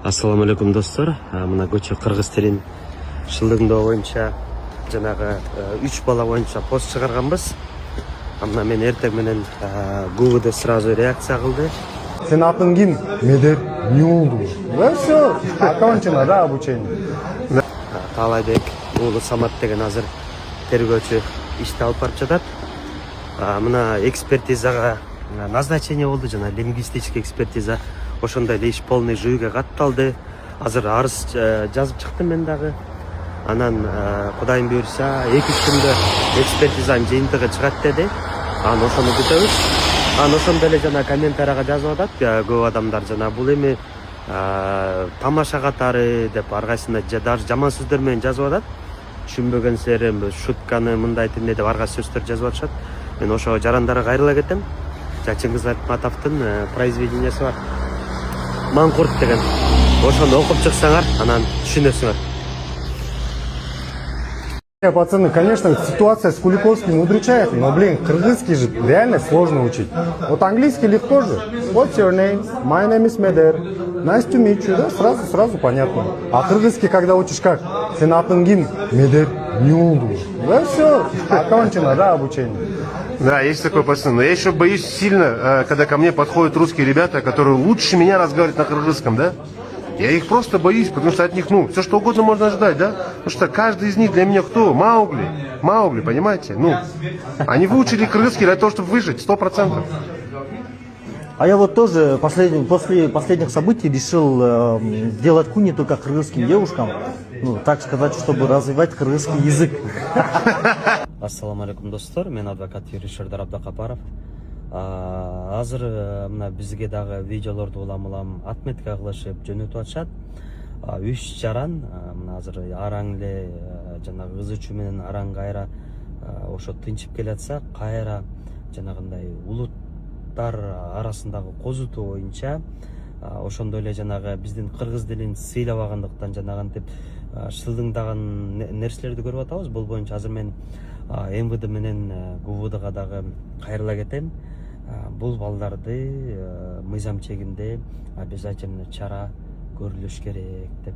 Ассаламу алейкум достор. Мына көчө кыргыз тилин шылдыңдоо боюнча жанагы 3 бала боюнча пост чыгарганбыз. Мына мен эртең менен Google сразу реакция кылды. Сен атың ким? Медер. Не oldu? Да все, окончено, да, обучение. Таалайбек уулу Самат деген азыр тергөөчү ишти алып барып жатат. Мына экспертизага назначение болду, жана лингвистический экспертиза. Ошондой эле иш полный жүйгө катталды. Азыр арыз жазып чыктым мен дагы. Анан Кудайым буйрса 2 күндө экспертизанын жыйынтыгы чыгат деди. Аны ошону күтөбүз. Аны ошондой эле жана комментарийга жазып атат. Көп адамдар жана бул эми тамаша катары деп ар кайсына даже жаман сөздөр менен жазып атат. Түшүнбөгөн серим шутканы мындай тилде деп ар кайсы сөздөр жазып атышат. Мен ошо жарандарга кайрыла кетем. Чыңгыз Айтматовдун произведениясы бар. Манкурт деген. Ошону окуп чыксаңар, анан түшүнөсүңөр. Пацаны, конечно, ситуация с Куликовским удручает, но, блин, кыргызский же реально сложно учить. Вот английский легко же. What's your name? My name is Meder. Nice to meet you. Да, сразу понятно. А кыргызский, когда учишь как? Сен атың ким? Медер. Не oldu? Да все, окончено, да, обучение. Да, есть такой пацан. Но я еще боюсь сильно, когда ко мне подходят русские ребята, которые лучше меня разговаривают на кыргызском, да? Я их просто боюсь, потому что от них, все что угодно можно ждать, да? Потому что каждый из них для меня кто? Маугли, понимаете? Они выучили кыргызский для того, чтобы выжить, 100%. А я вот тоже после последних событий решил делать куни только кыргызским девушкам. Так сказать, чтобы развивать кыргызский язык. Ассаламу алейкум достор, мен адвокат Юрий Шердар Абдакапаров. Азыр мына бизге дагы видеолорду улам отметка кылышып жөнөтүп атышат. 3 жаран мына азыр араң эле жанагы кыз үчү менен араң кайра ошо тынчып келатса, кайра жанагындай улуттар арасындагы козутуу боюнча ошондой эле жанагы биздин кыргыз тилин сыйлабагандыктан жанагынтип шылдыңдаган нерселерди көрүп атабыз. Бул боюнча азыр мен МВД менен ГУВДга дагы кайрыла кетем. Бул балдарды мыйзам чегинде обязательно чара көрүлүш керек деп.